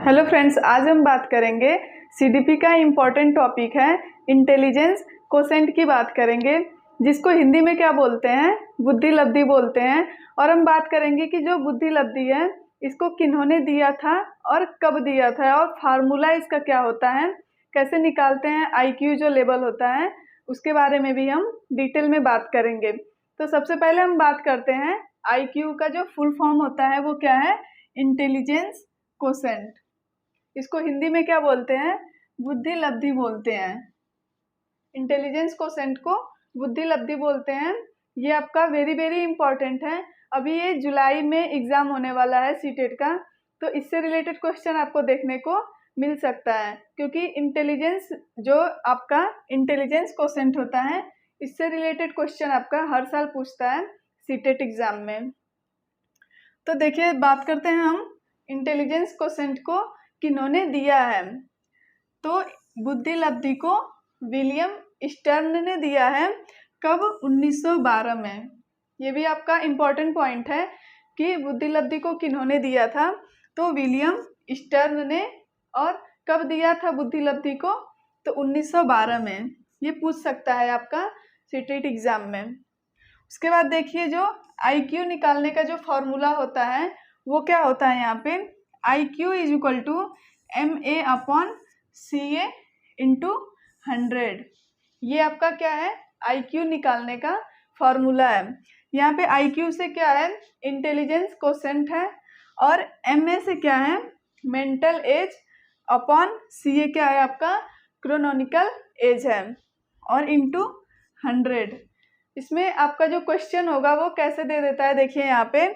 Hello friends, आज हम बात करेंगे सीडीपी का इम्पॉर्टेंट टॉपिक है इंटेलिजेंस कोसेंट की बात करेंगे, जिसको हिंदी में क्या बोलते हैं, बुद्धि लब्धि बोलते हैं। और हम बात करेंगे कि जो बुद्धि लब्धि है इसको किन्होंने दिया था और कब दिया था और फार्मूला इसका क्या होता है, कैसे निकालते हैं, आईक्यू जो लेवल होता है उसके बारे में भी हम डिटेल में बात करेंगे। तो सबसे पहले हम बात करते हैं आईक्यू का जो फुल फॉर्म होता है वो क्या है, इंटेलिजेंस कोसेंट। इसको हिंदी में क्या बोलते हैं, बुद्धि लब्धि बोलते हैं। इंटेलिजेंस कोसेंट को बुद्धि लब्धि बोलते हैं। ये आपका वेरी वेरी इंपॉर्टेंट है। अभी ये जुलाई में एग्जाम होने वाला है सीटेट का, तो इससे रिलेटेड क्वेश्चन आपको देखने को मिल सकता है, क्योंकि इंटेलिजेंस जो आपका इंटेलिजेंस कोसेंट होता है इससे रिलेटेड क्वेश्चन आपका हर साल पूछता है सीटेट एग्जाम में। तो देखिए, बात करते हैं हम इंटेलिजेंस कोसेंट को किन्होंने दिया है। तो बुद्धि लब्धि को विलियम स्टर्न ने दिया है। कब? 1912 में। ये भी आपका इम्पोर्टेंट पॉइंट है कि बुद्धि लब्धि को किन्होंने दिया था, तो विलियम स्टर्न ने। और कब दिया था बुद्धि लब्धि को? तो 1912 में। ये पूछ सकता है आपका सीटेट एग्जाम में। उसके बाद देखिए, जो आईक्यू निकालने का जो फॉर्मूला होता है वो क्या होता है यहाँ पे, IQ is equal to MA/CA into 100। ये आपका क्या है, IQ निकालने का फॉर्मूला है। यहाँ पे IQ से क्या है, इंटेलिजेंस कोसेंट है, और MA से क्या है, मेंटल एज, अपॉन CA क्या है आपका, क्रोनोनिकल एज है, और इंटू 100। इसमें आपका जो क्वेश्चन होगा वो कैसे दे देता है, देखिए यहाँ पे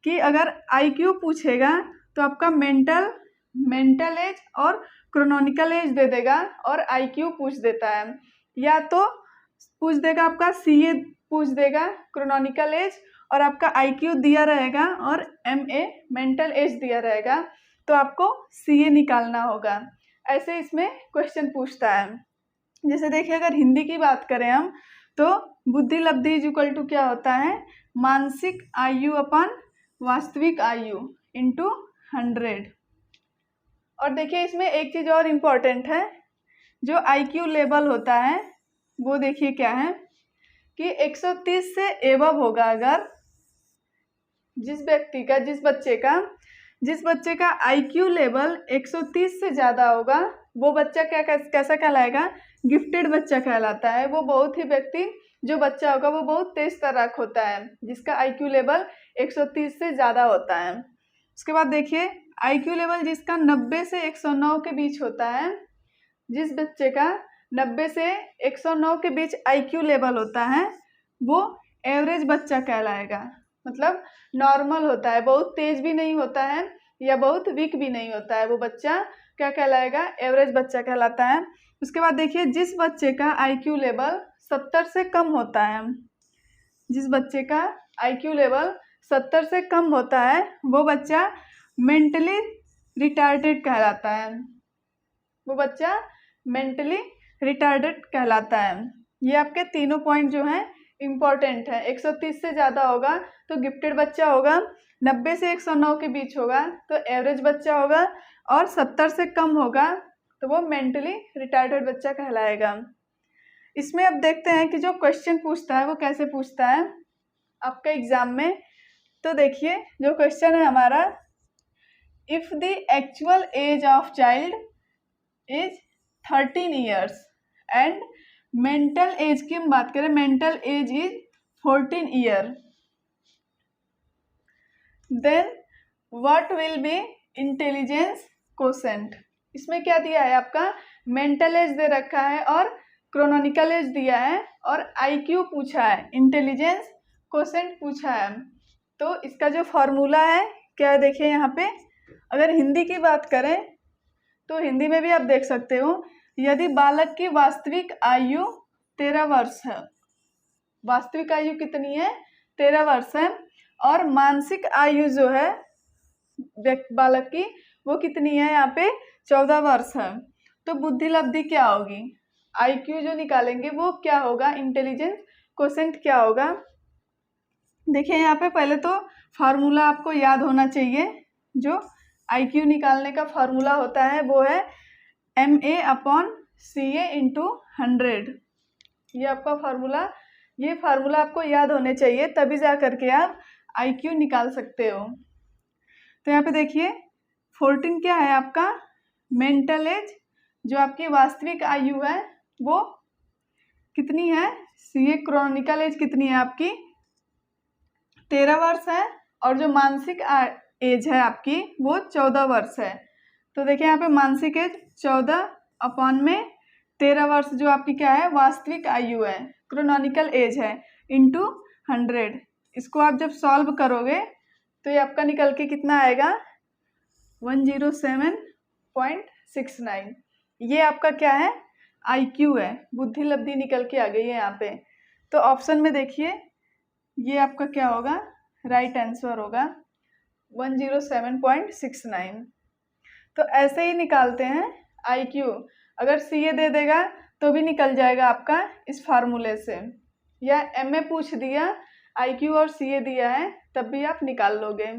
कि अगर IQ पूछेगा तो आपका मेंटल एज और क्रोनोनिकल एज दे देगा, और IQ पूछ देता है, या तो पूछ देगा आपका CA पूछ देगा, क्रोनोनिकल एज, और आपका IQ दिया रहेगा, और MA मेंटल एज दिया रहेगा, तो आपको CA निकालना होगा। ऐसे इसमें क्वेश्चन पूछता है। जैसे देखिए, अगर हिंदी की बात करें हम, तो बुद्धि लब्धि इज इक्वल टू क्या होता है, मानसिक आयु अपन वास्तविक आयु इंटू 100। और देखिए, इसमें एक चीज़ और इम्पॉर्टेंट है, जो IQ लेवल होता है वो देखिए क्या है कि 130 से एबव होगा। अगर जिस बच्चे का IQ लेवल 130 से ज़्यादा होगा, वो बच्चा कैसा कहलाएगा, गिफ्टेड बच्चा कहलाता है। वो बहुत ही जो बच्चा होगा वो बहुत तेज तर्राक होता है, जिसका IQ लेवल 130 से ज़्यादा होता है। उसके बाद देखिए, IQ लेवल जिसका 90 से 109 के बीच होता है, जिस बच्चे का 90 से 109 के बीच IQ लेवल होता है वो एवरेज बच्चा कहलाएगा। मतलब नॉर्मल होता है, बहुत तेज भी नहीं होता है या बहुत वीक भी नहीं होता है, वो बच्चा क्या कहलाएगा, एवरेज बच्चा कहलाता है। उसके बाद देखिए, जिस बच्चे का IQ लेवल 70 से कम होता है, जिस बच्चे का IQ लेवल 70 से कम होता है वो बच्चा मेंटली रिटार्डेड कहलाता है। वो बच्चा मेंटली रिटार्डेड कहलाता है। ये आपके तीनों पॉइंट जो हैं इम्पॉर्टेंट है। 130 से ज़्यादा होगा तो गिफ्टेड बच्चा होगा, 90 से 109 के बीच होगा तो एवरेज बच्चा होगा, और 70 से कम होगा तो वो मेंटली रिटार्डेड बच्चा कहलाएगा। इसमें अब देखते हैं कि जो क्वेश्चन पूछता है वो कैसे पूछता है आपका एग्जाम में। तो देखिए, जो क्वेश्चन है हमारा, if the actual age of child is 13 years and mental age की हम बात करें, mental age is 14 year, then what will be intelligence quotient. इसमें क्या दिया है आपका, मेंटल एज दे रखा है और क्रोनोनिकल एज दिया है, और IQ पूछा है, इंटेलिजेंस कोसेंट पूछा है। तो इसका जो फॉर्मूला है क्या, देखिए यहाँ पे अगर हिंदी की बात करें तो हिंदी में भी आप देख सकते हो, यदि बालक की वास्तविक आयु 13 वर्ष है, वास्तविक आयु कितनी है, 13 वर्ष है, और मानसिक आयु जो है बालक की वो कितनी है, यहाँ पे 14 वर्ष है, तो बुद्धि लब्धि क्या होगी, IQ जो निकालेंगे वो क्या होगा, इंटेलिजेंस कोसेंट क्या होगा। देखिए यहाँ पे पहले तो फार्मूला आपको याद होना चाहिए, जो IQ निकालने का फॉर्मूला होता है वो है MA/CA × 100। ये आपका फार्मूला, ये फार्मूला आपको याद होने चाहिए, तभी जा करके आप IQ निकाल सकते हो। तो यहाँ पे देखिए 14 क्या है आपका मेंटल एज, जो आपकी वास्तविक आयु है वो कितनी है, CA क्रॉनिकल एज कितनी है आपकी 13 वर्ष है, और जो मानसिक एज है आपकी वो 14 वर्ष है। तो देखिए यहाँ पे मानसिक एज 14/13 वर्ष जो आपकी क्या है वास्तविक आयु है, क्रोनॉनिकल एज है, × 100। इसको आप जब सॉल्व करोगे तो ये आपका निकल के कितना आएगा 107.69। ये आपका क्या है IQ है, बुद्धि लब्धि निकल के आ गई है यहाँ पे। तो ऑप्शन में देखिए ये आपका क्या होगा, राइट आंसर होगा 107.69। तो ऐसे ही निकालते हैं IQ। अगर CA दे देगा तो भी निकल जाएगा आपका इस फार्मूले से, या MA पूछ दिया IQ और CA दिया है तब भी आप निकाल लोगे।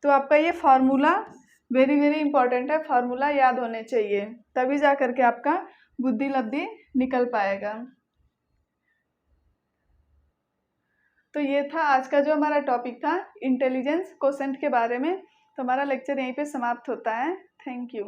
तो आपका ये फार्मूला वेरी वेरी इंपॉर्टेंट है, फार्मूला याद होने चाहिए, तभी जा करके आपका बुद्धि लब्धि निकल पाएगा। तो ये था आज का जो हमारा टॉपिक था इंटेलिजेंस कोसेंट के बारे में। तो हमारा लेक्चर यहीं पे समाप्त होता है। Thank you.